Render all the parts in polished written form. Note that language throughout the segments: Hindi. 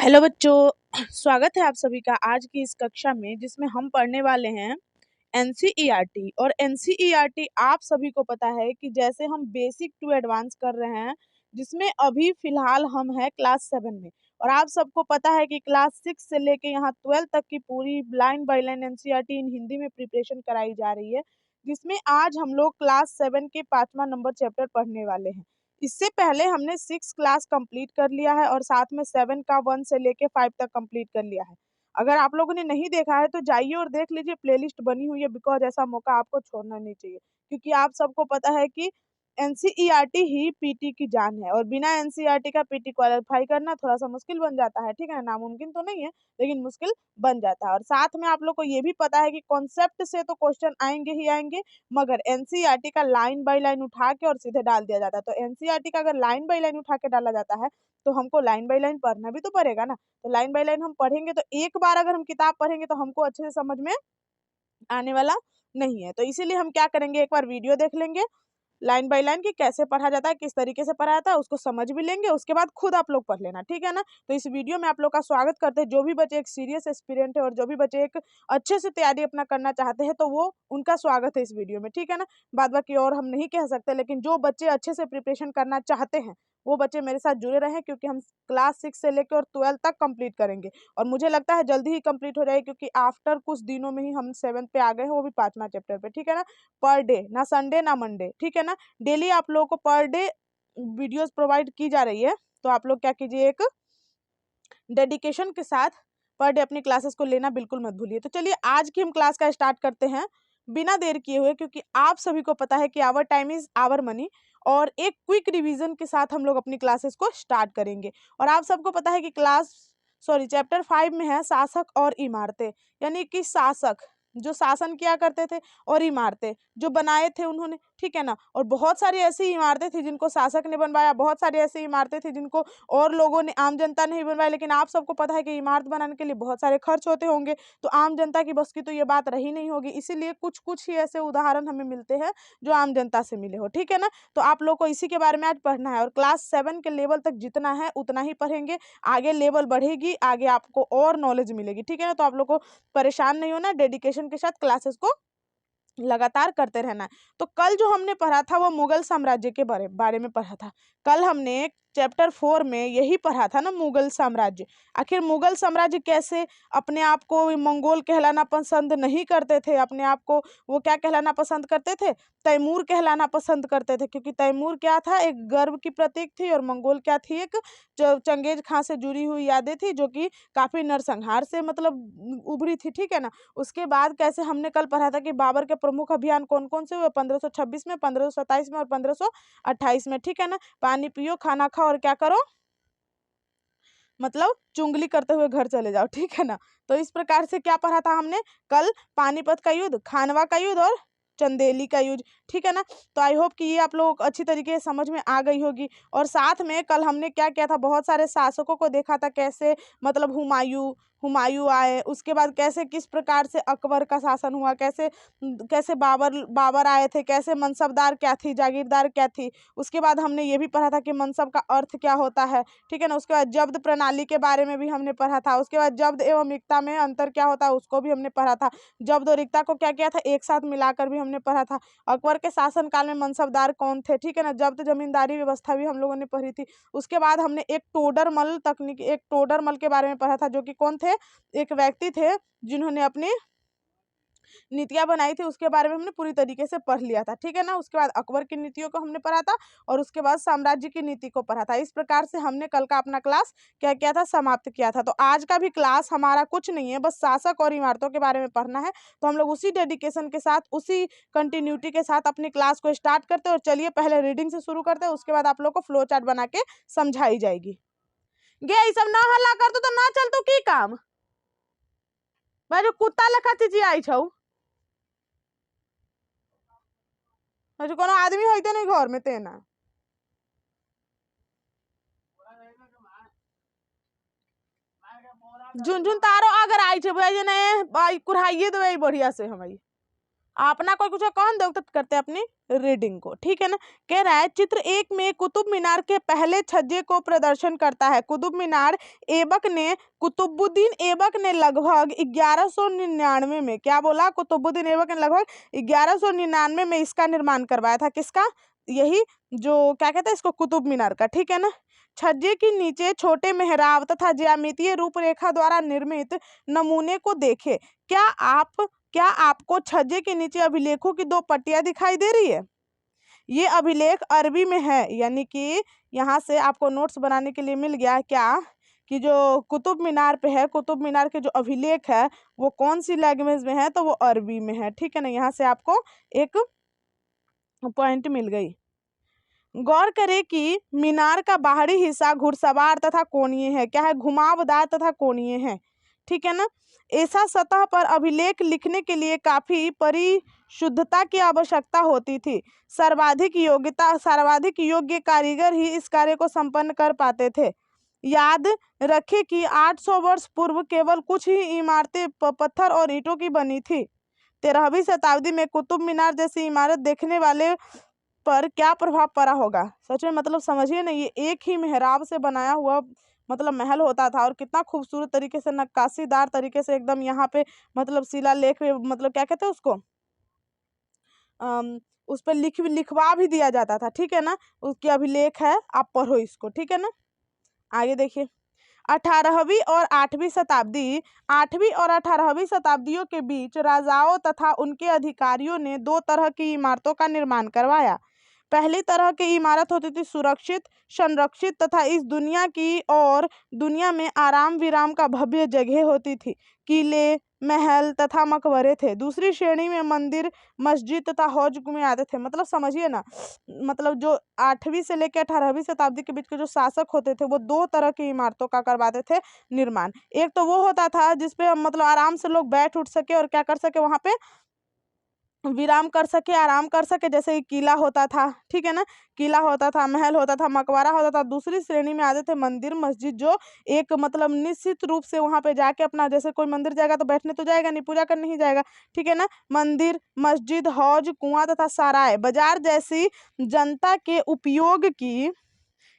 हेलो बच्चों, स्वागत है आप सभी का आज की इस कक्षा में जिसमें हम पढ़ने वाले हैं एनसीईआरटी। और एनसीईआरटी आप सभी को पता है कि जैसे हम बेसिक टू एडवांस कर रहे हैं, जिसमें अभी फिलहाल हम हैं क्लास 7 में। और आप सबको पता है कि क्लास 6 से लेके यहाँ 12 तक की पूरी लाइन बाय लाइन एनसीईआरटी इन हिंदी में प्रिपरेशन कराई जा रही है, जिसमें आज हम लोग क्लास 7 के 5वां नंबर चैप्टर पढ़ने वाले हैं। इससे पहले हमने 6 क्लास कंप्लीट कर लिया है और साथ में 7 का 1 से लेके 5 तक कंप्लीट कर लिया है। अगर आप लोगों ने नहीं देखा है तो जाइए और देख लीजिए, प्लेलिस्ट बनी हुई है। बिकॉज ऐसा मौका आपको छोड़ना नहीं चाहिए, क्योंकि आप सबको पता है कि एनसीईआरटी ही पीटी की जान है और बिना एनसीईआरटी का पीटी क्वालिफाई करना थोड़ा सा मुश्किल बन जाता है। ठीक है, नामुमकिन तो नहीं है लेकिन मुश्किल बन जाता है। और साथ में आप लोग को ये भी पता है कि कॉन्सेप्ट से तो क्वेश्चन आएंगे ही आएंगे, मगर एनसीईआरटी का लाइन बाय लाइन उठा के और सीधे डाल दिया जाता है। तो एनसीईआरटी का अगर लाइन बाय लाइन उठा के डाला जाता है तो हमको लाइन बाय लाइन पढ़ना भी तो पड़ेगा ना। तो लाइन बाय लाइन हम पढ़ेंगे तो एक बार अगर हम किताब पढ़ेंगे तो हमको अच्छे से समझ में आने वाला नहीं है। तो इसीलिए हम क्या करेंगे, एक बार वीडियो देख लेंगे लाइन बाय लाइन कि कैसे पढ़ा जाता है, किस तरीके से पढ़ा जाता है, उसको समझ भी लेंगे। उसके बाद खुद आप लोग पढ़ लेना, ठीक है ना। तो इस वीडियो में आप लोग का स्वागत करते हैं। जो भी बच्चे एक सीरियस एस्पिरेंट है और जो भी बच्चे एक अच्छे से तैयारी अपना करना चाहते हैं तो वो उनका स्वागत है इस वीडियो में, ठीक है ना। बाद बाकी और हम नहीं कह सकते, लेकिन जो बच्चे अच्छे से प्रिपरेशन करना चाहते हैं वो बच्चे मेरे साथ जुड़े रहे, क्योंकि हम क्लास 6 से लेकर और 12 तक कंप्लीट करेंगे। और मुझे लगता है जल्दी ही कंप्लीट हो जाएगी, क्योंकि आफ्टर कुछ दिनों में ही हम 7 पे आ गए हैं, वो भी 5वां चैप्टर पे, ठीक है ना। पर डे, ना संडे ना मंडे, ठीक है ना। डेली आप लोगों को पर डे वीडियोस प्रोवाइड की जा रही है। तो आप लोग क्या कीजिए, एक डेडिकेशन के साथ पर डे अपनी क्लासेस को लेना बिल्कुल मत भूलिए। तो चलिए आज की हम क्लास का स्टार्ट करते हैं बिना देर किए हुए, क्योंकि आप सभी को पता है कि our time is our money. और एक क्विक रिवीजन के साथ हम लोग अपनी क्लासेस को स्टार्ट करेंगे। और आप सबको पता है कि चैप्टर 5 में है शासक और इमारतें। यानी कि शासक जो शासन किया करते थे और इमारतें जो बनाए थे उन्होंने, ठीक है ना। और बहुत सारी ऐसी इमारतें थी जिनको शासक ने बनवाया, बहुत सारी ऐसी इमारतें थी जिनको और लोगों ने, आम जनता ने ही बनवाया। लेकिन आप सबको पता है कि इमारत बनाने के लिए बहुत सारे खर्च होते होंगे, तो आम जनता की बस की तो ये बात रही नहीं होगी। इसीलिए कुछ कुछ ही ऐसे उदाहरण हमें मिलते हैं जो आम जनता से मिले हो, ठीक है ना। तो आप लोग को इसी के बारे में आज पढ़ना है और क्लास 7 के लेवल तक जितना है उतना ही पढ़ेंगे। आगे लेवल बढ़ेगी, आगे आपको और नॉलेज मिलेगी, ठीक है ना। तो आप लोग को परेशान नहीं होना, डेडिकेशन के साथ क्लासेस को लगातार करते रहना है। तो कल जो हमने पढ़ा था वो मुगल साम्राज्य के बारे में पढ़ा था। कल हमने चैप्टर 4 में यही पढ़ा था ना, मुगल साम्राज्य। आखिर मुगल साम्राज्य कैसे अपने आप को मंगोल कहलाना पसंद नहीं करते थे, अपने आप को वो क्या कहलाना पसंद करते थे, तैमूर कहलाना पसंद करते थे। क्योंकि तैमूर क्या था, एक गर्व की प्रतीक थी, और मंगोल क्या थी, एक चंगेज खां से जुड़ी हुई यादें थी, जो कि काफी नरसंहार से मतलब उभरी थी, ठीक है ना। उसके बाद कैसे हमने कल पढ़ा था कि बाबर के प्रमुख अभियान कौन कौन से हुए, 1526 में, 1527 में और 1528 में, ठीक है ना। पानी पियो, खाना खाओ और क्या करो, मतलब चुंगली करते हुए घर चले जाओ, ठीक है ना। तो इस प्रकार से क्या पढ़ा था हमने कल, पानीपत का युद्ध, खानवा का युद्ध और चंदेली का युद्ध, ठीक है ना। तो आई होप कि ये आप लोग अच्छी तरीके से समझ में आ गई होगी। और साथ में कल हमने क्या किया था, बहुत सारे शासकों को देखा था, कैसे मतलब हुमायूं हुमायूं आए, उसके बाद कैसे किस प्रकार से अकबर का शासन हुआ, कैसे कैसे बाबर बाबर आए थे, कैसे मनसबदार क्या थी, जागीरदार क्या थी। उसके बाद हमने ये भी पढ़ा था कि मनसब का अर्थ क्या होता है, ठीक है ना। उसके बाद जब्त प्रणाली के बारे में भी हमने पढ़ा था। उसके बाद जब्त एवं रिक्ता में अंतर क्या होता है उसको भी हमने पढ़ा था। जब्त और रिक्ता को क्या किया था, एक साथ मिलाकर भी हमने पढ़ा था। अकबर के शासनकाल में मनसबदार कौन थे, ठीक है ना। जब्त जमींदारी व्यवस्था भी हम लोगों ने पढ़ी थी। उसके बाद हमने एक टोडरमल तकनीक, एक टोडरमल के बारे में पढ़ा था, जो कि कौन थे, एक व्यक्ति थे जिन्होंने अपनी नीतियां बनाई थी। उसके बारे में हमने पूरी तरीके से पढ़ लिया था, ठीक है ना। उसके बाद अकबर की नीतियों को हमने पढ़ा था और उसके बाद साम्राज्य की नीति को पढ़ा था। इस प्रकार से हमने कल का अपना क्लास क्या किया था, समाप्त किया था। तो आज का भी क्लास हमारा कुछ नहीं है, बस शासक और इमारतों के बारे में पढ़ना है। तो हम लोग उसी डेडिकेशन के साथ, उसी कंटिन्यूटी के साथ अपनी क्लास को स्टार्ट करते हैं। और चलिए पहले रीडिंग से शुरू करते हैं, उसके बाद आप लोग को फ्लो चार्ट बना के समझाई जाएगी। गे ये सब ना हल्ला कर तो ना चल तो की काम भाई, जो कुत्ता लेखा चीज आई छौ, जो कोनो आदमी होते नहीं घर में तेना। झुनझुन तारो अगर आई छे भाई ने भाई कुराइए दो बढ़िया से हम अपना कोई कुछ कौन दो करते अपनी रीडिंग को, ठीक है ना। कह रहा है चित्र 1 में कुतुब मीनार के पहले छज्जे को प्रदर्शन करता है। कुतुब मीनार ऐबक ने कुतुबुद्दीन ऐबक ने लगभग 1199 में, क्या बोला, कुतुबुद्दीन ऐबक ने लगभग 1199 में इसका निर्माण करवाया था। किसका? यही जो क्या कहते हैं इसको, कुतुब मीनार का, ठीक है ना। छज्जे के नीचे छोटे मेहराब तथा ज्यामितीय रूपरेखा द्वारा निर्मित नमूने को देखे। क्या आपको छज्जे के नीचे अभिलेखों की 2 पट्टियां दिखाई दे रही है? ये अभिलेख अरबी में है, यानी कि यहाँ से आपको नोट्स बनाने के लिए मिल गया क्या कि जो कुतुब मीनार पे है, कुतुब मीनार के जो अभिलेख है वो कौन सी लैंग्वेज में है, तो वो अरबी में है, ठीक है ना। यहाँ से आपको एक पॉइंट मिल गई। गौर करें कि मीनार का बाहरी हिस्सा घुड़सवार तथा कोणीय है। क्या है? घुमावदार तथा कोणीय है, ठीक है ना। ऐसा सतह पर अभिलेख लिखने के लिए काफी परिशुद्धता की आवश्यकता होती थी। सर्वाधिक योग्य कारीगर ही इस कार्य को संपन्न कर पाते थे। याद रखें कि 800 वर्ष पूर्व केवल कुछ ही इमारतें पत्थर और ईंटों की बनी थी। 13वीं शताब्दी में कुतुब मीनार जैसी इमारत देखने वाले पर क्या प्रभाव पड़ा होगा। सच में मतलब समझिए ना, ये एक ही मेहराब से बनाया हुआ मतलब महल होता था और कितना खूबसूरत तरीके से, नक्काशीदार तरीके से एकदम यहाँ पे मतलब शिलालेख में मतलब क्या कहते हैं उसको, उस पर लिखवा भी दिया जाता था, ठीक है ना। उसकी अभिलेख है, आप पढ़ो इसको, ठीक है ना। आगे देखिए, 18वीं और 8वीं शताब्दी 8वीं और 18वीं शताब्दियों के बीच राजाओं तथा उनके अधिकारियों ने 2 तरह की इमारतों का निर्माण करवाया। पहली तरह की इमारत होती थी सुरक्षित, संरक्षित तथा इस दुनिया की और दुनिया में आराम विराम का भव्य जगह होती थी। किले, महल तथा मकबरे थे। दूसरी श्रेणी में मंदिर, मस्जिद तथा हौज में आते थे। मतलब समझिए ना, मतलब जो 8वीं से लेकर 18वीं शताब्दी के बीच के जो शासक होते थे वो 2 तरह की इमारतों का करवाते थे निर्माण। एक तो वो होता था जिसपे हम मतलब आराम से लोग बैठ उठ सके और क्या कर सके, वहां पे विराम कर सके, आराम कर सके, जैसे कि किला होता था, ठीक है ना। किला होता था, महल होता था, मकबरा होता था। दूसरी श्रेणी में आते थे मंदिर, मस्जिद, जो एक मतलब निश्चित रूप से वहां पे जाके अपना, जैसे कोई मंदिर जाएगा तो बैठने तो जाएगा नहीं, पूजा करने ही जाएगा, ठीक है ना। मंदिर, मस्जिद, हौज, कुआं तथा सराय, बाजार जैसी जनता के उपयोग की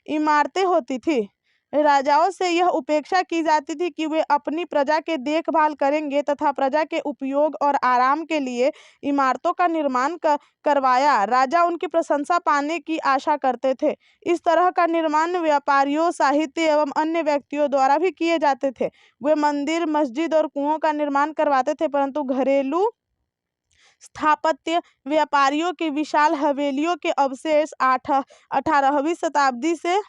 इमारतें होती थी। राजाओं से यह उपेक्षा की जाती थी कि वे अपनी प्रजा के देखभाल करेंगे तथा प्रजा के उपयोग और आराम के लिए इमारतों का निर्माण करवाया। राजा उनकी प्रशंसा पाने की आशा करते थे। इस तरह का निर्माण व्यापारियों, साहित्य एवं अन्य व्यक्तियों द्वारा भी किए जाते थे। वे मंदिर, मस्जिद और कुओं का निर्माण करवाते थे, परंतु घरेलू स्थापत्य व्यापारियों की विशाल हवेलियों के अवशेष 18वीं शताब्दी से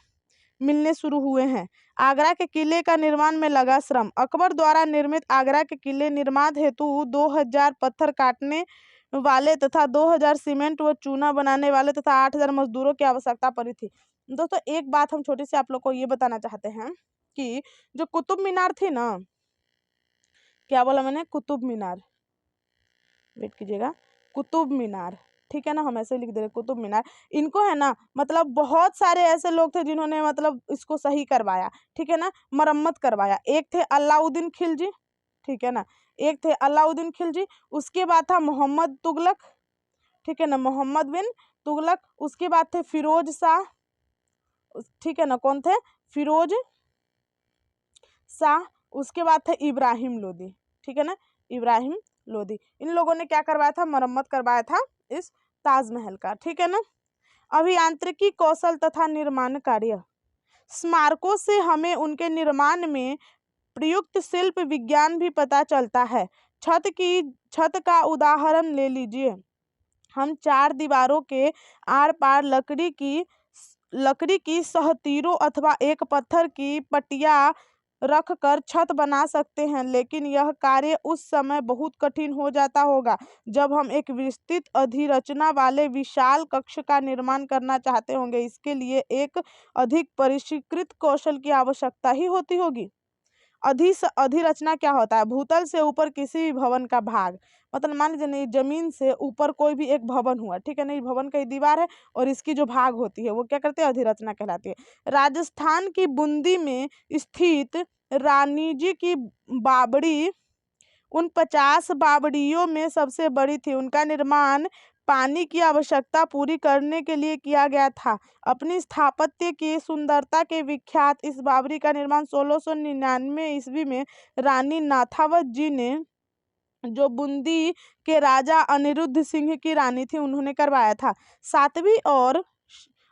मिलने शुरू हुए हैं। आगरा के किले का निर्माण में लगा श्रम। अकबर द्वारा निर्मित आगरा के किले निर्माण हेतु 2000 पत्थर काटने वाले तथा 2000 सीमेंट व चूना बनाने वाले तथा 8000 मजदूरों की आवश्यकता पड़ी थी। दोस्तों एक बात हम छोटी सी आप लोग को ये बताना चाहते हैं कि जो कुतुब मीनार थी ना, क्या बोला मैंने, कुतुब मीनार, वेट कीजिएगा, कुतुब मीनार, ठीक है ना, हम ऐसे लिख दे रहे कुतुब मीनार। इनको है ना मतलब बहुत सारे ऐसे लोग थे जिन्होंने मतलब इसको सही करवाया, ठीक है ना, मरम्मत करवाया। एक थे अलाउद्दीन खिलजी, ठीक है ना, एक थे अलाउद्दीन खिलजी। उसके बाद था मोहम्मद तुगलक, ठीक है ना, मोहम्मद बिन तुगलक। उसके बाद थे फिरोज शाह, ठीक है ना, कौन थे, फिरोज शाह। उसके बाद थे इब्राहिम लोदी, ठीक है ना, इब्राहिम लोदी। इन लोगों ने क्या करवाया था, मरम्मत करवाया था इस ताजमहल का, ठीक है ना। अभियांत्रिकी कौशल तथा निर्माण कार्य, स्मारकों से हमें उनके निर्माण में प्रयुक्त शिल्प विज्ञान भी पता चलता है। छत का उदाहरण ले लीजिए। हम 4 दीवारों के आर पार लकड़ी की सहतीरों अथवा एक पत्थर की पटिया रखकर छत बना सकते हैं, लेकिन यह कार्य उस समय बहुत कठिन हो जाता होगा जब हम एक विस्तृत अधिरचना वाले विशाल कक्ष का निर्माण करना चाहते होंगे। इसके लिए एक अधिक परिष्कृत कौशल की आवश्यकता ही होती होगी। अधिरचना क्या होता है, भूतल से ऊपर किसी भी भवन का भाग, मतलब मान लीजिए नहीं, जमीन से ऊपर कोई भी एक भवन हुआ, ठीक है ना, भवन का दीवार है और इसकी जो भाग होती है वो क्या करते हैं, अधिरचना कहलाती है। राजस्थान की बूंदी में स्थित रानी जी की बावड़ी उन 50 बावड़ियों में सबसे बड़ी थी। उनका निर्माण पानी की आवश्यकता पूरी करने के लिए किया गया था। अपनी स्थापत्य की सुंदरता के विख्यात इस बावड़ी का निर्माण 1699 ईस्वी में रानी नाथावत जी ने, जो बूंदी के राजा अनिरुद्ध सिंह की रानी थी, उन्होंने करवाया था। 7वीं और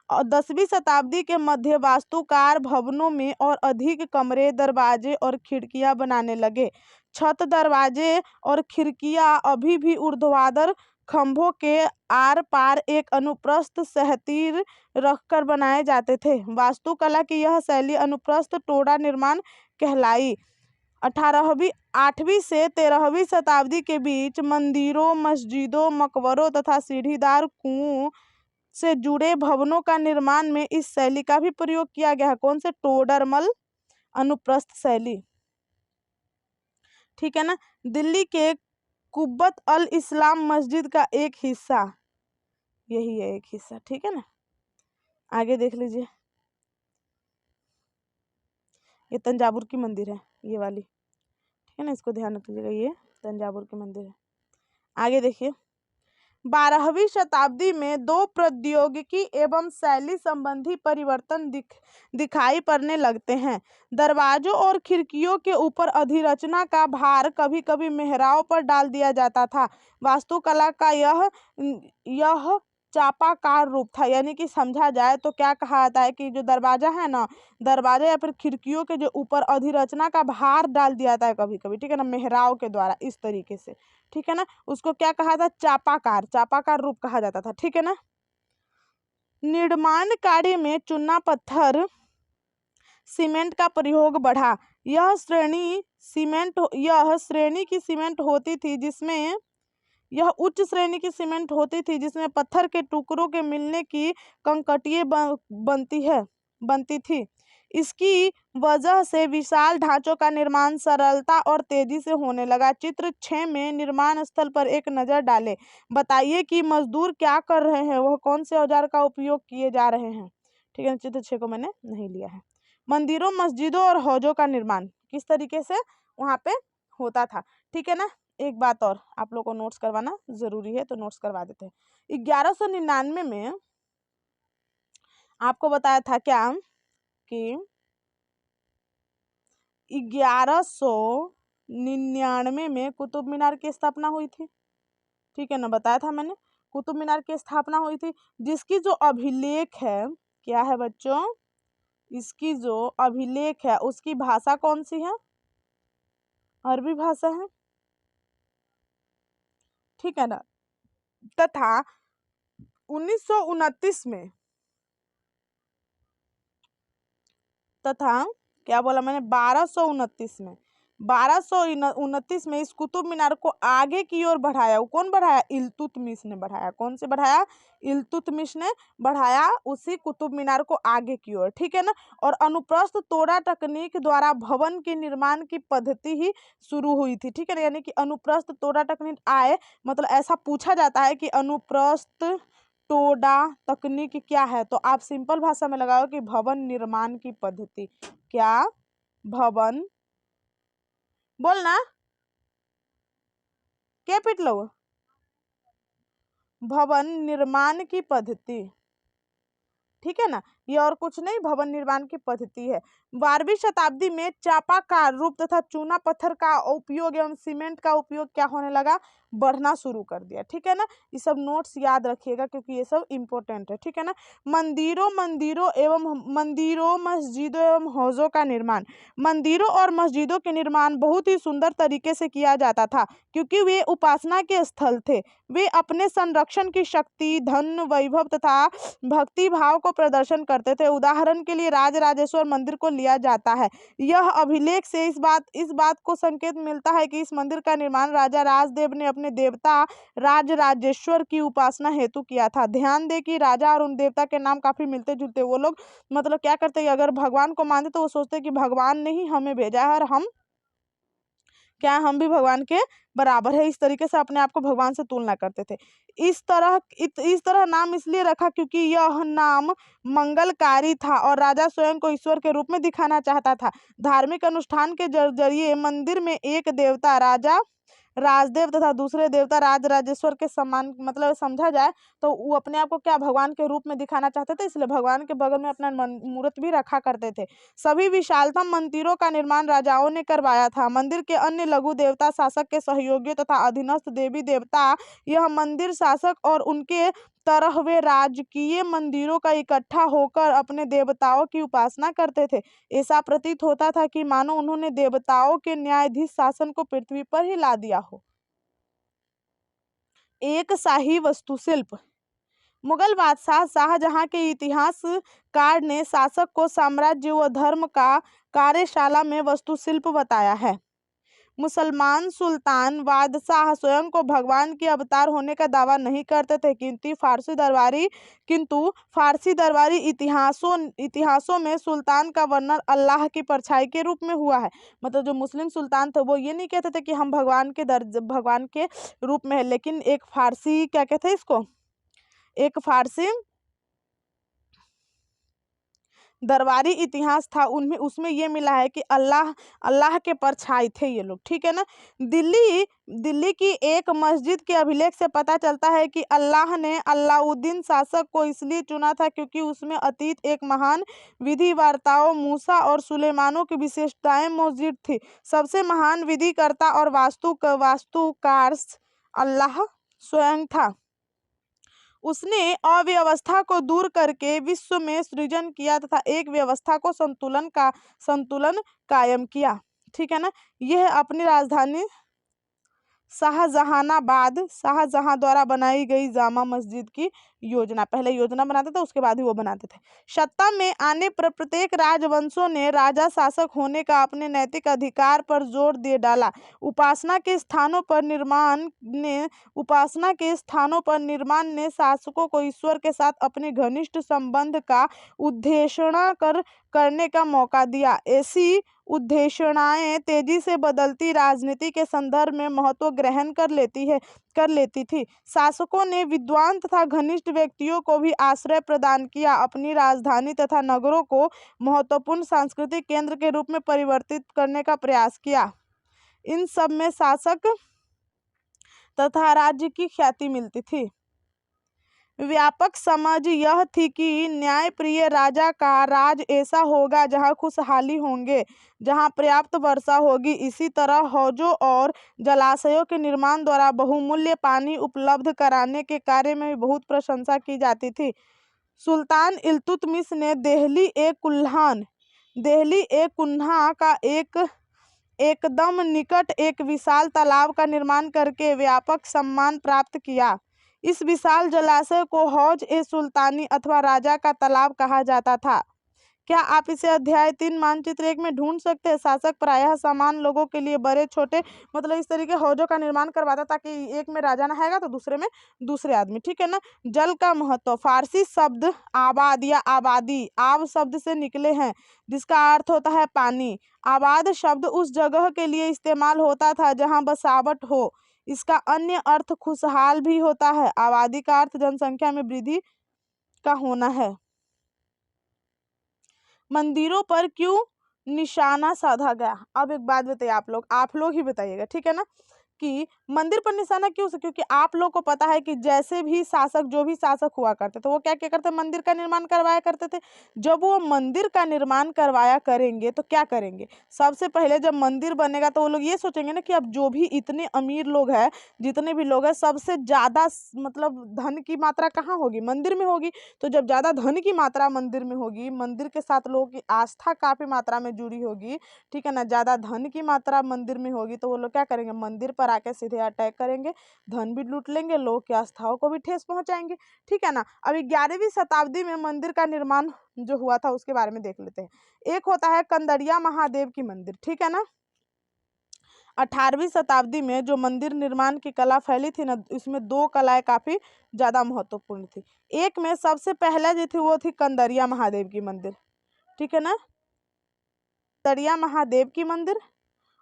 10वीं शताब्दी के मध्य वास्तुकार भवनों में और अधिक कमरे, दरवाजे और खिड़कियां बनाने लगे। छत, दरवाजे और खिड़कियां अभी भी ऊर्ध्वाधर खंभों के आर पार एक अनुप्रस्थ सहतीर रखकर बनाए जाते थे। वास्तुकला की यह शैली अनुप्रस्थ टोड़ा निर्माण कहलाई। 8वीं से 13वीं शताब्दी के बीच मंदिरों, मस्जिदों, मकबरों तथा सीढ़ीदार कुओं से जुड़े भवनों का निर्माण में इस शैली का भी प्रयोग किया गया है। कौन से? टोडरमल अनुप्रस्थ शैली। ठीक है ना। दिल्ली के कुब्बत अल इस्लाम मस्जिद का एक हिस्सा यही है, एक हिस्सा। ठीक है ना। आगे देख लीजिए, ये तंजावुर की मंदिर है, ये वाली। ठीक है ना, इसको ध्यान रखिएगा, ये तंजावुर की मंदिर है। आगे देखिए, 12वीं शताब्दी में दो प्रौद्योगिकी एवं शैली संबंधी परिवर्तन दिखाई पड़ने लगते हैं। दरवाजों और खिड़कियों के ऊपर अधिरचना का भार कभी कभी मेहराब पर डाल दिया जाता था। वास्तुकला का यह चापाकार रूप था, यानी कि समझा जाए तो क्या कहा जाता है कि जो दरवाजा है ना, दरवाजे या फिर खिड़कियों के जो ऊपर अधिरचना का भार डाल दिया जाता है कभी कभी, ठीक है ना, मेहराब के द्वारा, इस तरीके से। ठीक है ना, उसको क्या कहा था? चापाकार रूप कहा जाता था। ठीक है ना। निर्माण कार्य में चूना पत्थर, सीमेंट का प्रयोग बढ़ा। यह श्रेणी की सीमेंट होती थी जिसमें यह उच्च श्रेणी की सीमेंट होती थी जिसमें पत्थर के टुकड़ों के मिलने की कंकटियां बनती थी। इसकी वजह से विशाल ढांचों का निर्माण सरलता और तेजी से होने लगा। चित्र 6 में निर्माण स्थल पर एक नजर डालें। बताइए कि मजदूर क्या कर रहे हैं, वह कौन से औजार का उपयोग किए जा रहे हैं। ठीक है, चित्र 6 को मैंने नहीं लिया है। मंदिरों, मस्जिदों और हौजों का निर्माण किस तरीके से वहां पे होता था। ठीक है ना। एक बात और, आप लोग को नोट्स करवाना जरूरी है तो नोट्स करवा देते हैं। 1199 में आपको बताया था क्या कि 1199 में कुतुब मीनार की स्थापना हुई थी। ठीक है ना, बताया था मैंने, कुतुब मीनार की स्थापना हुई थी, जिसकी जो अभिलेख है, क्या है बच्चों, इसकी जो अभिलेख है उसकी भाषा कौन सी है? अरबी भाषा है। ठीक है ना। तथा 1929 में क्या बोला मैंने? 1229 में इस कुतुब मीनार को आगे की ओर बढ़ाया। वो कौन बढ़ाया? इल्तुतमिश ने बढ़ाया। कौन से बढ़ाया? इल्तुतमिश ने बढ़ाया उसी कुतुब मीनार को आगे की ओर। ठीक है ना। और अनुप्रस्थ तोड़ा तकनीक द्वारा भवन के निर्माण की पद्धति ही शुरू हुई थी। ठीक है ना, यानी कि अनुप्रस्थ तोड़ा तकनीक आए, मतलब ऐसा पूछा जाता है कि अनुप्रस्थ टोडा तकनीक क्या है, तो आप सिंपल भाषा में लगाओ कि भवन निर्माण की पद्धति। क्या? भवन, बोलना क्या पिट लो, भवन निर्माण की पद्धति। ठीक है ना, ये और कुछ नहीं, भवन निर्माण की पद्धति है। 12वीं शताब्दी में चापाकार रूप तथा चूना पत्थर का उपयोग एवं सीमेंट का उपयोग क्या होने लगा? बढ़ना शुरू कर दिया। ठीक है ना। ये सब नोट्स याद रखिएगा क्योंकि ये सब इंपॉर्टेंट है। ठीक है ना। मंदिरों, मस्जिदों एवं हौजों का निर्माण। मंदिरों और मस्जिदों के निर्माण बहुत ही सुंदर तरीके से किया जाता था क्योंकि वे उपासना के स्थल थे। वे अपने संरक्षण की शक्ति, धन, वैभव तथा भक्ति भाव को प्रदर्शन करते थे। उदाहरण के लिए राजराजेश्वर मंदिर को लिया जाता है। यह अभिलेख से इस बात को संकेत मिलता है कि इस मंदिर का निर्माण राजा राजदेव ने अपने देवता राजराजेश्वर की उपासना हेतु किया था। ध्यान दें कि राजा और उन देवता के नाम काफी मिलते जुलते। वो लोग मतलब क्या करते हैं, अगर भगवान को मानते तो वो सोचते कि भगवान ने ही हमें भेजा है और हम भी भगवान के बराबर है। इस तरीके से अपने आप को भगवान से तुलना करते थे। इस तरह नाम इसलिए रखा क्योंकि यह नाम मंगलकारी था और राजा स्वयं को ईश्वर के रूप में दिखाना चाहता था। धार्मिक अनुष्ठान के जरिए मंदिर में एक देवता राजदेव तथा दूसरे देवता राज राजेश्वर के समान मतलब समझा जाए तो वो अपने आप को क्या भगवान के रूप में दिखाना चाहते थे, इसलिए भगवान के बगल में अपना मूर्त भी रखा करते थे। सभी विशालतम मंदिरों का निर्माण राजाओं ने करवाया था। मंदिर के अन्य लघु देवता शासक के सहयोगियों तथा अधीनस्थ देवी देवता यह मंदिर शासक और उनके तरह वे राजकीय मंदिरों का इकट्ठा होकर अपने देवताओं की उपासना करते थे। ऐसा प्रतीत होता था कि मानो उन्होंने देवताओं के न्यायाधीश शासन को पृथ्वी पर ही ला दिया हो। एक शाही वास्तुशिल्प। मुगल बादशाह शाहजहां के इतिहासकार ने शासक को साम्राज्य व धर्म का कार्यशाला में वास्तुशिल्प बताया है। मुसलमान सुल्तान बादशाह स्वयं को भगवान के अवतार होने का दावा नहीं करते थे, किंतु फारसी दरबारी इतिहासों में सुल्तान का वर्णन अल्लाह की परछाई के रूप में हुआ है। मतलब जो मुस्लिम सुल्तान थे वो ये नहीं कहते थे कि हम भगवान के रूप में है, लेकिन एक फारसी क्या कहते हैं इसको, एक फारसी दरबारी इतिहास था, उनमें उसमें ये मिला है कि अल्लाह के परछाई थे ये लोग, ठीक है ना। दिल्ली की एक मस्जिद के अभिलेख से पता चलता है कि अल्लाह ने अलाउद्दीन शासक को इसलिए चुना था क्योंकि उसमें अतीत एक महान विधिवर्ताओं मूसा और सुलेमानों की विशेषताएं मौजूद थी। सबसे महान विधिकर्ता और वास्तुकार अल्लाह स्वयं था। उसने अव्यवस्था को दूर करके विश्व में सृजन किया तथा एक व्यवस्था को संतुलन कायम किया, ठीक है ना। यह अपनी राजधानी शाहजहां द्वारा बनाई गई जामा मस्जिद की योजना, पहले योजना बनाते थे उसके बाद ही वो बनाते थे। सत्ता में आने पर प्रत्येक राजवंशों ने राजा शासक होने का अपने नैतिक अधिकार पर जोर दे डाला। उपासना के स्थानों पर निर्माण ने शासकों को ईश्वर के साथ अपने घनिष्ठ संबंध का उद्घोषणा करने का मौका दिया। ऐसी उद्घोषणाएं तेजी से बदलती राजनीति के संदर्भ में महत्व ग्रहण कर लेती थी। शासकों ने विद्वान तथा घनिष्ठ व्यक्तियों को भी आश्रय प्रदान किया, अपनी राजधानी तथा नगरों को महत्वपूर्ण सांस्कृतिक केंद्र के रूप में परिवर्तित करने का प्रयास किया। इन सब में शासक तथा राज्य की ख्याति मिलती थी। व्यापक समझ यह थी कि न्यायप्रिय राजा का राज ऐसा होगा जहां खुशहाली होंगे, जहां पर्याप्त वर्षा होगी। इसी तरह हौजों और जलाशयों के निर्माण द्वारा बहुमूल्य पानी उपलब्ध कराने के कार्य में भी बहुत प्रशंसा की जाती थी। सुल्तान इल्तुतमिश ने देहली ए कुन्हा का एकदम निकट एक विशाल तालाब का निर्माण करके व्यापक सम्मान प्राप्त किया। इस विशाल जलाशय को हौज-ए-सुल्तानी अथवा राजा का तालाब कहा जाता था। क्या आप इसे अध्याय 3 मानचित्र 1 में ढूंढ सकते हैं। शासक प्रायः समान लोगों के लिए बड़े छोटे मतलब इस तरीके हौजों का निर्माण करवाता ताकि एक में राजा नहाएगा तो दूसरे में दूसरे आदमी, ठीक है ना। जल का महत्व। फारसी शब्द आबाद या आबादी आब शब्द से निकले हैं जिसका अर्थ होता है पानी। आबाद शब्द उस जगह के लिए इस्तेमाल होता था जहाँ बसावट हो। इसका अन्य अर्थ खुशहाल भी होता है। आबादी का अर्थ जनसंख्या में वृद्धि का होना है। मंदिरों पर क्यों निशाना साधा गया। अब एक बात बताइए, आप लोग ही बताइएगा, ठीक है ना, कि मंदिर पर निशाना क्यों से, क्योंकि आप लोग को पता है कि जैसे भी जो भी शासक हुआ करते थे वो क्या क्या करते, मंदिर का निर्माण करवाया करते थे। जब वो मंदिर का निर्माण करवाया करेंगे तो क्या करेंगे, सबसे पहले जब मंदिर बनेगा तो वो लोग ये सोचेंगे ना कि अब जो भी इतने अमीर लोग हैं, जितने भी लोग हैं, सबसे ज्यादा मतलब धन की मात्रा कहाँ होगी, मंदिर में होगी। तो जब ज्यादा धन की मात्रा मंदिर में होगी, मंदिर के साथ लोगों की आस्था काफी मात्रा में जुड़ी होगी, ठीक है ना, ज्यादा धन की मात्रा मंदिर में होगी, तो वो लोग क्या करेंगे, मंदिर पर आके सीधे अटैक करेंगे, धन भी लूट लेंगे, लोग की आस्थाओं को भी ठेस पहुंचाएंगे, ठीक है ना। अभी 11वीं शताब्दी में मंदिर का निर्माण जो हुआ था उसके बारे में देख लेते हैं। एक होता है कंदरिया महादेव की मंदिर, ठीक है ना। 18वीं शताब्दी में जो मंदिर निर्माण की कला फैली थी ना, इसमें 2 कलाएं काफी ज्यादा महत्वपूर्ण थी। एक में सबसे पहले जो थी वो थी कंदरिया महादेव की मंदिर, ठीक है ना, कंदरिया महादेव की मंदिर।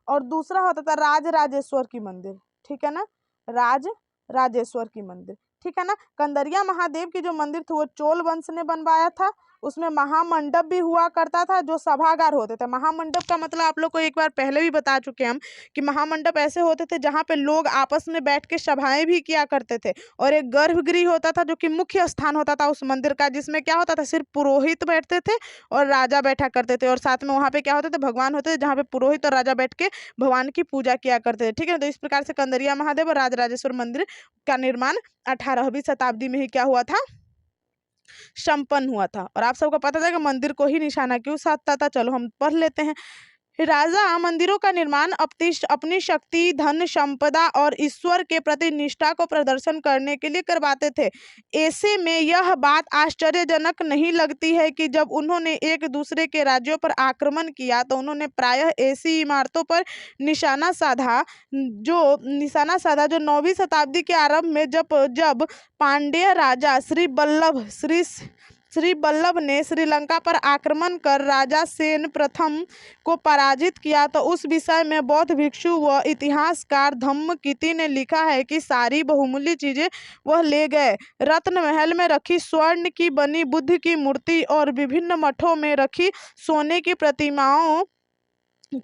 और दूसरा होता था राजराजेश्वर की मंदिर, ठीक है ना, राजराजेश्वर की मंदिर, ठीक है ना। कंदरिया महादेव की जो मंदिर थी वो चोल वंश ने बनवाया था उसमें महामंडप भी हुआ करता था, जो सभागार होते थे। महामंडप का मतलब आप लोग को एक बार पहले भी बता चुके हम कि महामंडप ऐसे होते थे जहाँ पे लोग आपस में बैठ के सभाएं भी किया करते थे। और एक गर्भगृह होता था जो कि मुख्य स्थान होता था उस मंदिर का, जिसमें क्या होता था, सिर्फ पुरोहित बैठते थे और राजा बैठा करते थे। और साथ में वहाँ पे क्या होते थे, भगवान होते थे, जहाँ पे पुरोहित और राजा बैठ के भगवान की पूजा किया करते थे। ठीक है, तो इस प्रकार से कंदरिया महादेव और राजराजेश्वर मंदिर का निर्माण 18वीं शताब्दी में ही क्या हुआ था, संपन्न हुआ था। और आप सबको पता था कि मंदिर को ही निशाना क्यों साधता था, चलो हम पढ़ लेते हैं। राजा मंदिरों का निर्माण अपनी शक्ति, धन संपदा और ईश्वर के प्रति निष्ठा को प्रदर्शन करने के लिए करवाते थे। ऐसे में यह बात आश्चर्यजनक नहीं लगती है कि जब उन्होंने एक दूसरे के राज्यों पर आक्रमण किया तो उन्होंने प्रायः ऐसी इमारतों पर निशाना साधा जो 9वीं शताब्दी के आरंभ में जब जब पांड्य राजा श्री बल्लभ ने श्रीलंका पर आक्रमण कर राजा सेन प्रथम को पराजित किया, तो उस विषय में बौद्ध भिक्षु व इतिहासकार धम्मकिति ने लिखा है कि सारी बहुमूल्य चीजें वह ले गए। रत्न महल में रखी स्वर्ण की बनी बुद्ध की मूर्ति और विभिन्न मठों में रखी सोने की प्रतिमाओं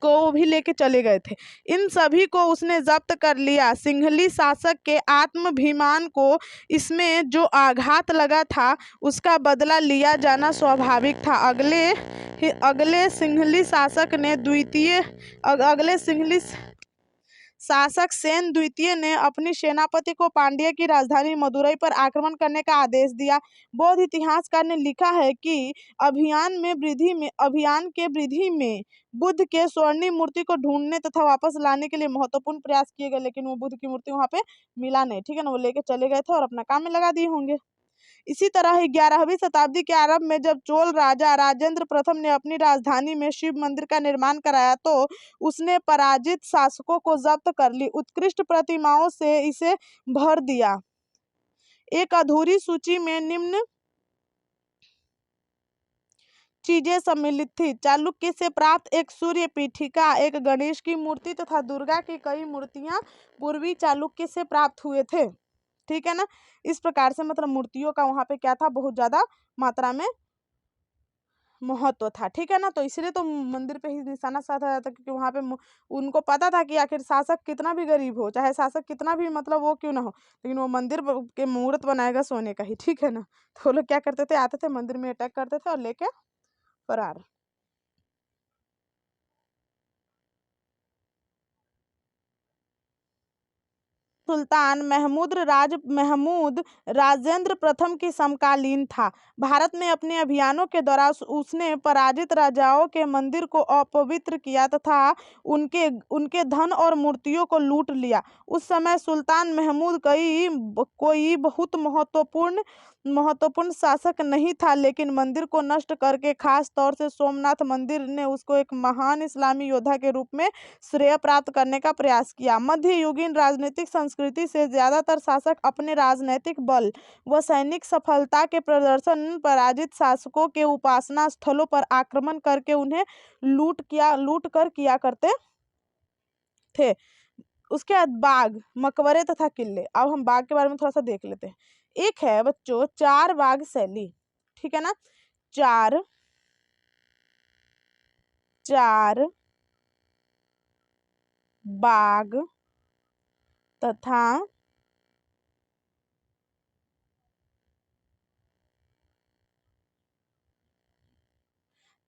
को वो भी लेके चले गए थे। इन सभी को उसने जब्त कर लिया। सिंहली शासक के आत्माभिमान को इसमें जो आघात लगा था उसका बदला लिया जाना स्वाभाविक था। अगले सिंहली शासक सेन द्वितीय ने अपनी सेनापति को पांड्य की राजधानी मदुरई पर आक्रमण करने का आदेश दिया। बौद्ध इतिहासकार ने लिखा है कि अभियान के वृद्धि में बुद्ध के स्वर्णिम मूर्ति को ढूंढने तथा वापस लाने के लिए महत्वपूर्ण प्रयास किए गए, लेकिन वो बुद्ध की मूर्ति वहां पे मिला नहीं। ठीक है ना, वो लेके चले गए थे और अपना काम में लगा दिए होंगे। इसी तरह ही 11वीं शताब्दी के आरंभ में जब चोल राजा राजेंद्र प्रथम ने अपनी राजधानी में शिव मंदिर का निर्माण कराया तो उसने पराजित शासकों को जब्त कर ली, उत्कृष्ट प्रतिमाओं से इसे भर दिया। एक अधूरी सूची में निम्न चीजें सम्मिलित थी। चालुक्य से प्राप्त एक सूर्य पीठिका, एक गणेश की मूर्ति तथा दुर्गा की कई मूर्तियां पूर्वी चालुक्य से प्राप्त हुए थे। ठीक है ना, इस प्रकार से मतलब मूर्तियों का वहां पे क्या था, बहुत ज्यादा मात्रा में महत्व था। ठीक है ना, तो इसलिए तो मंदिर पे ही निशाना साधा जाता, क्योंकि वहां पे उनको पता था कि आखिर शासक कितना भी गरीब हो, चाहे शासक कितना भी मतलब वो क्यों ना हो, लेकिन वो मंदिर के मूर्त बनाएगा सोने का ही। ठीक है ना, तो वो लोग क्या करते थे, आते थे मंदिर में अटैक करते थे और लेके फरार। सुल्तान महमूद राजेंद्र प्रथम की समकालीन था। भारत में अपने अभियानों के दौरान उसने पराजित राजाओं के मंदिर को अपवित्र किया तथा उनके धन और मूर्तियों को लूट लिया। उस समय सुल्तान महमूद कोई बहुत महत्वपूर्ण शासक नहीं था, लेकिन मंदिर को नष्ट करके, खास तौर से सोमनाथ मंदिर ने उसको एक महान इस्लामी योद्धा के रूप में श्रेय प्राप्त करने का प्रयास किया। मध्ययुगीन राजनीतिक संस्कृति से ज्यादातर शासक अपने राजनीतिक बल व सैनिक सफलता के प्रदर्शन पराजित शासकों के उपासना स्थलों पर आक्रमण करके उन्हें लूट कर किया करते थे। उसके बाद बाग, मकबरे तथा किले। अब हम बाग के बारे में थोड़ा सा देख लेते हैं। एक है बच्चों चार बाग शैली। ठीक है ना, चार बाग तथा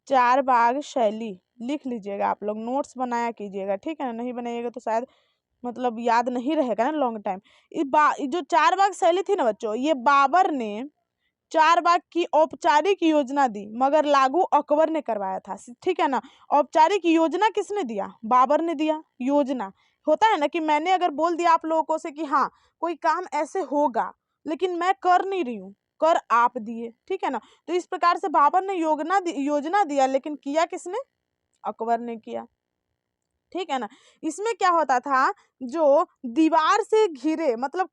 चार बाग शैली लिख लीजिएगा, आप लोग नोट्स बनाया कीजिएगा। ठीक है ना, नहीं बनाइएगा तो शायद मतलब याद नहीं रहेगा ना लॉन्ग टाइम। जो चार बाग शैली थी ना बच्चों, ये बाबर ने चार बाग की औपचारिक योजना दी, मगर लागू अकबर ने करवाया था। ठीक है ना, औपचारिक योजना किसने दिया, बाबर ने दिया। योजना होता है ना कि मैंने अगर बोल दिया आप लोगों को से कि हाँ कोई काम ऐसे होगा, लेकिन मैं कर नहीं रही हूँ, कर आप दिए। ठीक है ना, तो इस प्रकार से बाबर ने योजना दिया, लेकिन किया किसने, अकबर ने किया। ठीक है ना, इसमें क्या होता था, जो दीवार से घिरे मतलब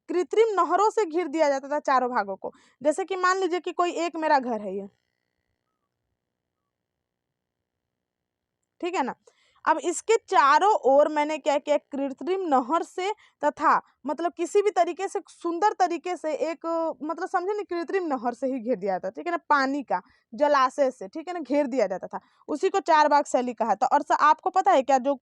कृत्रिम नहरों से घिर दिया जाता था चारों भागों को। जैसे कि मान लीजिए कि कोई एक मेरा घर है ये, ठीक है ना, अब इसके चारों ओर मैंने क्या किया, कृत्रिम नहर से तथा मतलब किसी भी तरीके से सुंदर तरीके से एक मतलब समझे ना कृत्रिम नहर से ही घेर दिया जाता था, ठीक है ना, पानी का जलाशय से, ठीक है ना, घेर दिया जाता था। उसी को चार बाग शैली कहा था। और आपको पता है क्या, जो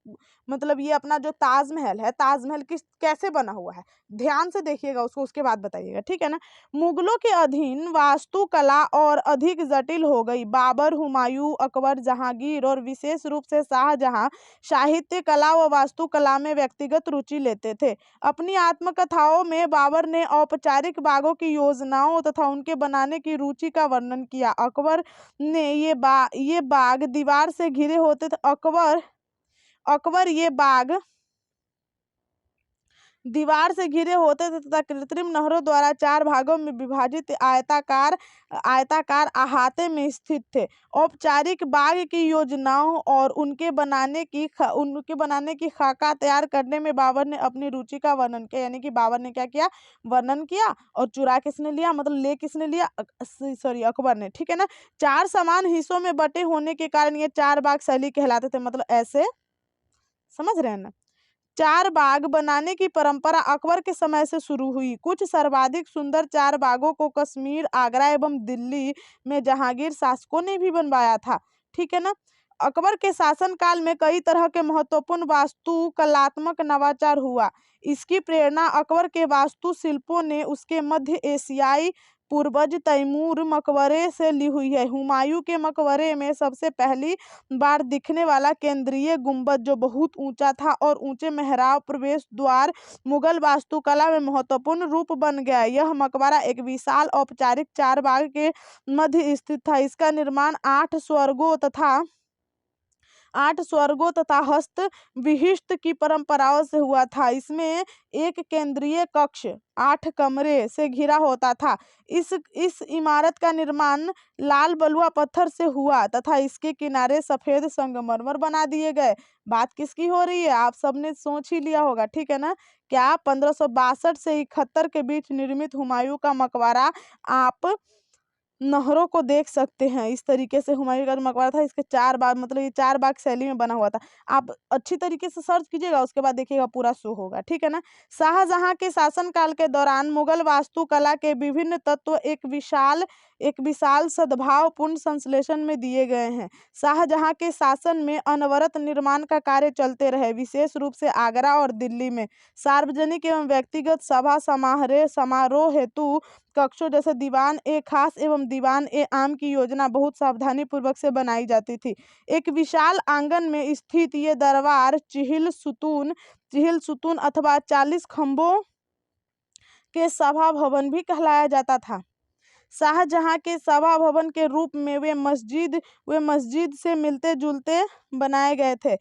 मतलब ये अपना जो ताजमहल है, ताजमहल किस कैसे बना हुआ है, ध्यान से देखिएगा उसको, उसके बाद बताइएगा, ठीक है ना। मुगलों के अधीन वास्तुकला और अधिक जटिल हो गई। बाबर, हुमायूं, अकबर, जहांगीर और विशेष रूप से शाहजहां साहित्य कला व वास्तुकला में व्यक्तिगत रुचि लेते थे। अपनी आत्मकथाओं में बाबर ने औपचारिक बागों की योजनाओं तथा उनके बनाने की रुचि का वर्णन किया। अकबर ने ये बाग दीवार से घिरे होते थे। अकबर ये बाग दीवार से घिरे होते थे तथा कृत्रिम नहरों द्वारा चार भागों में विभाजित आयताकार आयताकार अहाते में स्थित थे। औपचारिक बाग की योजनाओं और उनके बनाने की खाका तैयार करने में बाबर ने अपनी रुचि का वर्णन किया। यानी कि बाबर ने क्या किया, वर्णन किया। और चुरा किसने लिया, मतलब ले किसने लिया, सॉरी अकबर ने, ठीक है ना। चार समान हिस्सों में बटे होने के कारण ये चार बाग शैली कहलाते थे। मतलब ऐसे, समझ रहे हैं ना। चार बाग बनाने की परंपरा अकबर के समय से शुरू हुई। कुछ सर्वाधिक सुंदर चार बागों को कश्मीर, आगरा एवं दिल्ली में जहांगीर शासकों ने भी बनवाया था, ठीक है ना। अकबर के शासनकाल में कई तरह के महत्वपूर्ण वास्तु कलात्मक नवाचार हुआ। इसकी प्रेरणा अकबर के वास्तु शिल्पों ने उसके मध्य एशियाई पूर्वज तैमूर मकबरे से ली हुई है। हुमायूं के मकबरे में सबसे पहली बार दिखने वाला केंद्रीय गुंबद, जो बहुत ऊंचा था, और ऊंचे मेहराब प्रवेश द्वार मुगल वास्तुकला में महत्वपूर्ण रूप बन गया। यह मकबरा एक विशाल औपचारिक चार बाग के मध्य स्थित था। इसका निर्माण आठ स्वर्गों तथा हस्त विशिष्ट की परंपराओं से हुआ था। इसमें एक केंद्रीय कक्ष 8 कमरे से घिरा होता था। इस इमारत का निर्माण लाल बलुआ पत्थर से हुआ तथा इसके किनारे सफेद संगमरमर बना दिए गए। बात किसकी हो रही है, आप सबने सोच ही लिया होगा, ठीक है ना। क्या 1562 से 71 के बीच निर्मित हुमायूं का मकबरा आप नहरों को देख सकते हैं। इस तरीके से हुमायूं का जो मकबरा था, इसके चार बाग, मतलब ये चार बाग शैली में बना हुआ था। आप अच्छी तरीके से सर्च कीजिएगा, उसके बाद देखिएगा पूरा शो होगा, ठीक है ना। शाहजहां के शासनकाल के दौरान मुगल वास्तुकला के विभिन्न तत्व एक विशाल सद्भावपूर्ण संश्लेषण में दिए गए हैं। शाहजहां के शासन में अनवरत निर्माण का कार्य चलते रहे, विशेष रूप से आगरा और दिल्ली में। सार्वजनिक एवं व्यक्तिगत सभा समारोह हेतु कक्षों जैसे दीवान ए खास एवं दीवान ए आम की योजना बहुत सावधानी पूर्वक से बनाई जाती थी। एक विशाल आंगन में स्थित ये दरबार चिहिल सुतून अथवा 40 खंभों के सभा भवन भी कहलाया जाता था। शाहजहां के सभा भवन के रूप में वे मस्जिद से मिलते जुलते बनाए गए थे।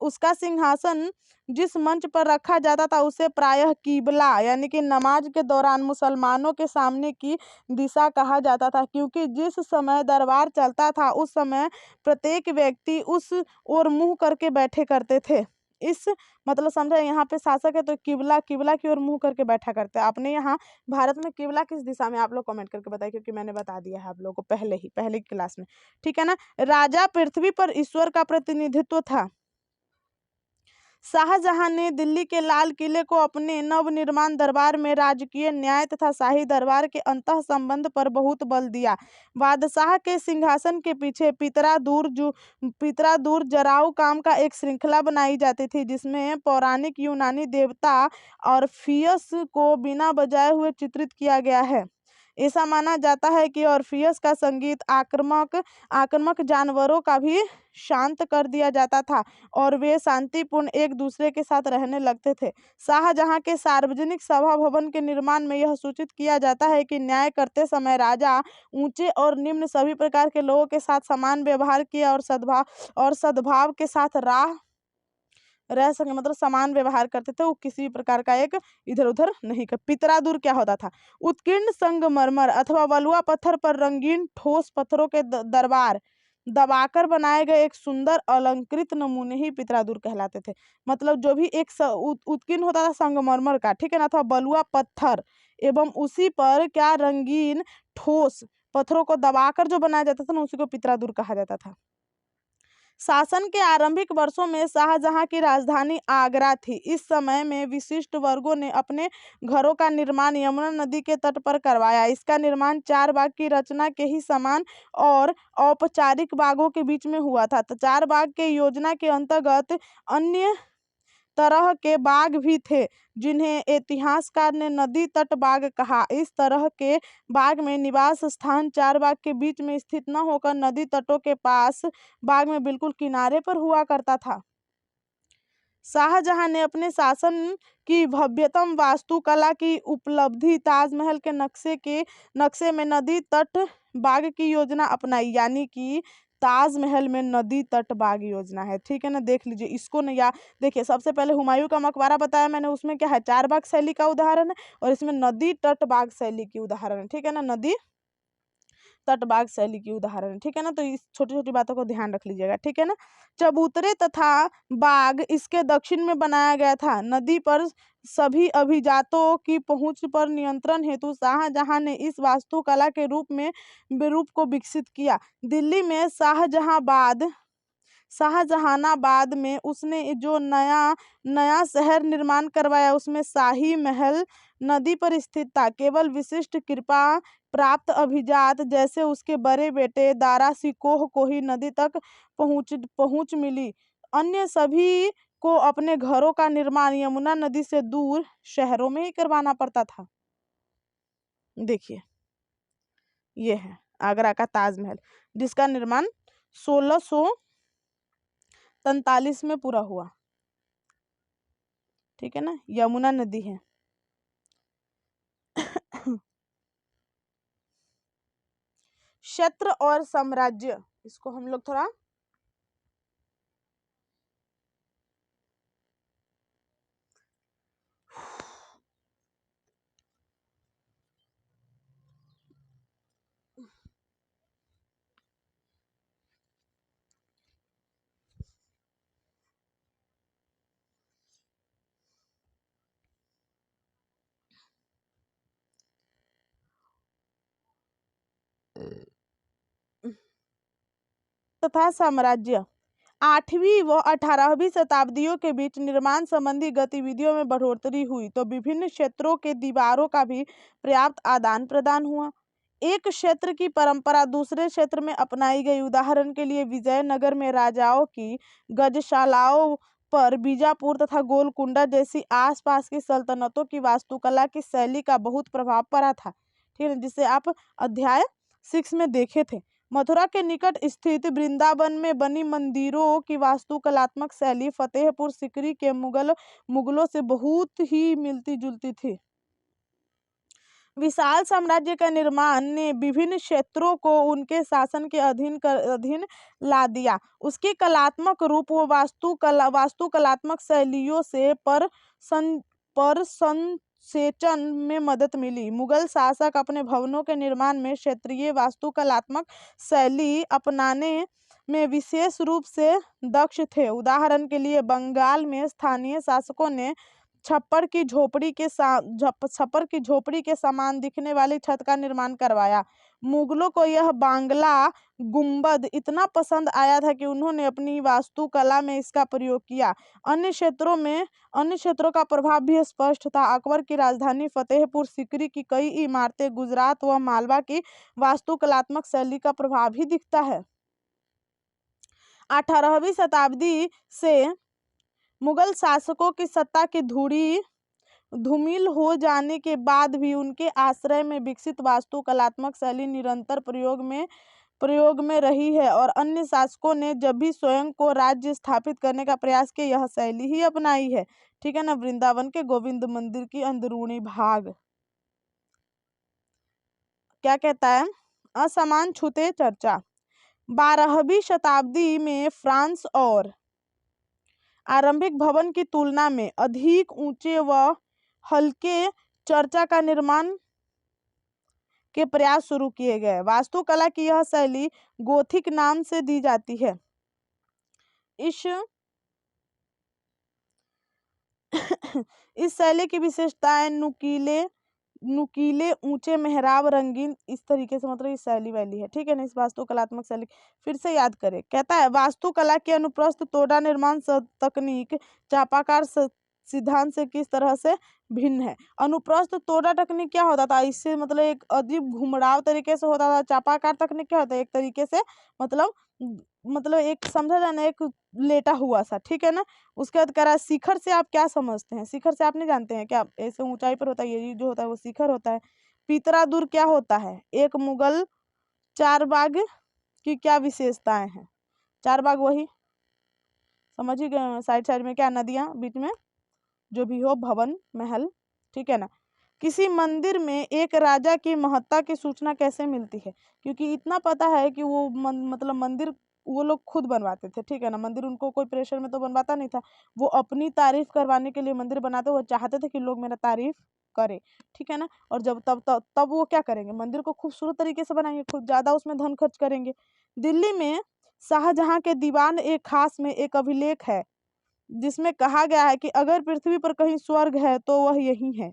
उसका सिंहासन जिस मंच पर रखा जाता था उसे प्रायः किबला यानी कि नमाज के दौरान मुसलमानों के सामने की दिशा कहा जाता था, क्योंकि जिस समय दरबार चलता था उस समय प्रत्येक व्यक्ति उस ओर मुंह करके बैठे करते थे। इस मतलब समझा, यहाँ पे शासक है तो किबला किबला की ओर मुंह करके बैठा करते हैं। आपने यहाँ भारत में किबला किस दिशा में, आप लोग कमेंट करके बताइए, क्योंकि मैंने बता दिया है आप लोगों को पहले की क्लास में, ठीक है ना। राजा पृथ्वी पर ईश्वर का प्रतिनिधित्व था। शाहजहां ने दिल्ली के लाल किले को अपने नवनिर्माण दरबार में राजकीय न्याय तथा शाही दरबार के अंतः संबंध पर बहुत बल दिया। बादशाह के सिंहासन के पीछे पितरा दूर जराऊ काम का एक श्रृंखला बनाई जाती थी, जिसमें पौराणिक यूनानी देवता ऑर्फियस को बिना बजाए हुए चित्रित किया गया है। ऐसा माना जाता है कि ऑर्फियस का संगीत आक्रामक जानवरों का भी शांत कर दिया जाता था और वे शांतिपूर्ण एक दूसरे के साथ रहने लगते थे। शाहजहां के सार्वजनिक सभा भवन के निर्माण में यह सूचित किया जाता है कि न्याय करते समय राजा ऊंचे और निम्न सभी प्रकार के लोगों के साथ समान व्यवहार किया और सद्भाव के साथ रह सके, मतलब समान व्यवहार करते थे। वो किसी प्रकार का एक इधर उधर नहीं कर। पितरादूर क्या होता था, उत्कीर्ण संगमरमर अथवा बलुआ पत्थर पर रंगीन ठोस पत्थरों के दरबार दबाकर बनाए गए एक सुंदर अलंकृत नमूने ही पितरादूर कहलाते थे। मतलब जो भी एक उत्कीर्ण होता था संगमरमर का, ठीक है ना, अथवा बलुआ पत्थर एवं उसी पर क्या रंगीन ठोस पत्थरों को दबाकर जो बनाया जाता था ना, उसी को पितरादूर कहा जाता था। शासन के आरंभिक वर्षों में शाहजहां की राजधानी आगरा थी। इस समय में विशिष्ट वर्गों ने अपने घरों का निर्माण यमुना नदी के तट पर करवाया। इसका निर्माण 4 बाग की रचना के ही समान और औपचारिक बागों के बीच में हुआ था। तो 4 बाग के योजना के अंतर्गत अन्य तरह के बाग भी थे, जिन्हें इतिहासकार ने नदी तट बाग कहा। इस तरह के बाग में निवास स्थान 4 बाग के बीच में स्थित न होकर नदी तटों के पास बाग में बिल्कुल किनारे पर हुआ करता था। शाहजहां ने अपने शासन की भव्यतम वास्तुकला की उपलब्धि ताजमहल के नक्शे में नदी तट बाग की योजना अपनाई, यानी कि ताजमहल में नदी तट बाग योजना है। ठीक है ना, देख लीजिए इसको ना। या देखिए, सबसे पहले हुमायूं का मकबरा बताया मैंने, उसमें क्या है, 4 बाग शैली का उदाहरण है, और इसमें नदी तट बाग शैली की उदाहरण है। ठीक है ना, नदी तटबाग शैली की उदाहरण है। ठीक है ना, तो इस छोटी छोटी बातों को ध्यान रख लीजिएगा। ठीक है ना। चबूतरे तथा बाग इसके दक्षिण में बनाया गया था। नदी पर सभी अभिजातों की पहुंच पर नियंत्रण हेतु शाहजहां ने इस वास्तुकला के रूप को विकसित किया। दिल्ली में शाहजहानाबाद में उसने जो नया शहर निर्माण करवाया, उसमें शाही महल नदी पर स्थित था। केवल विशिष्ट कृपा प्राप्त अभिजात जैसे उसके बड़े बेटे दारा सिकोह को ही नदी तक पहुंच मिली। अन्य सभी को अपने घरों का निर्माण यमुना नदी से दूर शहरों में ही करवाना पड़ता था। देखिए, ये है आगरा का ताजमहल, जिसका निर्माण 1643 में पूरा हुआ। ठीक है ना, यमुना नदी है। क्षेत्र और साम्राज्य, इसको हम लोग थोड़ा तथा साम्राज्य। 8वीं व 18वीं शताब्दियों के बीच निर्माण संबंधी गतिविधियों में बढ़ोतरी हुई, तो विभिन्न क्षेत्रों के दीवारों का भी पर्याप्त आदान प्रदान हुआ। एक क्षेत्र की परंपरा दूसरे क्षेत्र में अपनाई गई। उदाहरण के लिए विजयनगर में राजाओं की गजशालाओं पर बीजापुर तथा गोलकुंडा जैसी आसपास की सल्तनतों की वास्तुकला की शैली का बहुत प्रभाव पड़ा था। ठीक है, जिसे आप अध्याय 6 में देखे थे। मथुरा के निकट स्थित वृंदावन में बनी मंदिरों की वास्तुकलात्मक शैली फतेहपुर सीकरी के मुगलों से बहुत ही मिलती जुलती थी। विशाल साम्राज्य का निर्माण ने विभिन्न क्षेत्रों को उनके शासन के अधीन ला दिया। उसकी कलात्मक रूप व वास्तुकलात्मक शैलियों से संसेचन में मदद मिली। मुगल शासक अपने भवनों के निर्माण में क्षेत्रीय वास्तुकलात्मक शैली अपनाने में विशेष रूप से दक्ष थे। उदाहरण के लिए बंगाल में स्थानीय शासकों ने छप्पर की झोपड़ी के समान दिखने वाली छत का निर्माण करवाया। मुगलों को यह बांग्ला गुंबद इतना पसंद आया था कि उन्होंने अपनी वास्तुकला में इसका प्रयोग किया। अन्य क्षेत्रों का प्रभाव भी स्पष्ट था। अकबर की राजधानी फतेहपुर सीकरी की कई इमारतें गुजरात व मालवा की वास्तुकलात्मक शैली का प्रभाव भी दिखता है। 18वीं शताब्दी से मुगल शासकों की सत्ता की धूमिल हो जाने के बाद भी उनके आश्रय में विकसित वास्तुकलात्मक शैली निरंतर प्रयोग में रही है, और अन्य शासकों ने जब भी स्वयं को राज्य स्थापित करने का प्रयास किया, यह शैली ही अपनाई है। ठीक है ना। वृंदावन के गोविंद मंदिर की अंदरूनी भाग क्या कहता है, असमान छूते चर्चा। 12वीं शताब्दी में फ्रांस और आरंभिक भवन की तुलना में अधिक ऊंचे व हल्के चर्चा का निर्माण के प्रयास शुरू किए गए। वास्तुकला की यह शैली गोथिक नाम से दी जाती है। इस शैली की विशेषताएं नुकीले नुकीले ऊंचे मेहराब रंगीन, इस तरीके से मतलब इस शैली वैली है, ठीक है ना। इस वास्तुकलात्मक शैली फिर से याद करें, कहता है वास्तुकला के अनुप्रस्थ तोड़ा निर्माण तकनीक चापाकार सिद्धांत से किस तरह से भिन्न है। अनुप्रस्थ तोड़ा तकनीक क्या होता था, इससे मतलब एक अजीब घुमराव तरीके से होता था। चापाकार तकनीक क्या होता है, एक तरीके से मतलब एक समझा जाना एक लेटा हुआ सा, ठीक है ना। उसके बाद कह रहा है शिखर से आप क्या समझते हैं, शिखर से आप नहीं जानते हैं क्या, ऐसे ऊंचाई पर होता है, ये जो होता है वो शिखर होता है। पीतरादुर क्या होता है, एक मुगल चारबाग की क्या विशेषताएं हैं। चारबाग वही समझ ही गए, साइड साइड में क्या नदियां, बीच में जो भी हो भवन महल, ठीक है ना। किसी मंदिर में एक राजा की महत्ता की सूचना कैसे मिलती है, क्योंकि इतना पता है कि वो मतलब मंदिर वो लोग खुद बनवाते थे, ठीक है ना। मंदिर उनको कोई प्रेशर में तो बनवाता नहीं था, वो अपनी तारीफ करवाने के लिए मंदिर बनाते, वो चाहते थे कि लोग मेरा तारीफ करे, ठीक है ना। और जब तब वो क्या करेंगे, मंदिर को खूबसूरत तरीके से बनाएंगे, खुद ज्यादा उसमें धन खर्च करेंगे। दिल्ली में शाहजहां के दीवान एक खास में एक अभिलेख है जिसमें कहा गया है कि अगर पृथ्वी पर कहीं स्वर्ग है तो वह यही है।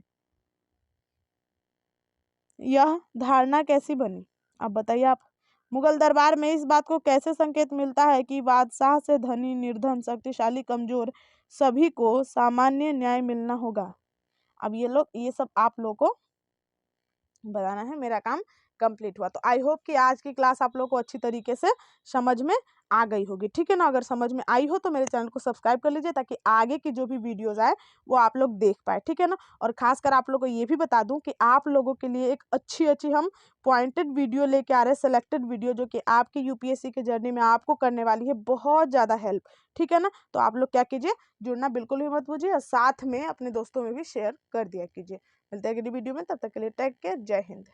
यह धारणा कैसी बनी, अब बताइए आप। मुगल दरबार में इस बात को कैसे संकेत मिलता है कि बादशाह से धनी निर्धन शक्तिशाली कमजोर सभी को सामान्य न्याय मिलना होगा। अब ये सब आप लोग को बताना है, मेरा काम कंप्लीट हुआ। तो आई होप कि आज की क्लास आप लोग को अच्छी तरीके से समझ में आ गई होगी, ठीक है ना। अगर समझ में आई हो तो मेरे चैनल को सब्सक्राइब कर लीजिए ताकि आगे की जो भी वीडियोस आए वो आप लोग देख पाए, ठीक है ना। और खासकर आप लोग को ये भी बता दूं कि आप लोगों के लिए एक अच्छी अच्छी हम पॉइंटेड वीडियो लेके आ रहे हैं, सेलेक्टेड वीडियो, जो कि आपकी यूपीएससी के जर्नी में आपको करने वाली है बहुत ज़्यादा हेल्प, ठीक है ना। तो आप लोग क्या कीजिए, जुड़ना बिल्कुल भी मत भूलिए और साथ में अपने दोस्तों में भी शेयर कर दिया कीजिए। मिलते हैं अगली वीडियो में, तब तक के लिए टेक केयर, जय हिंद।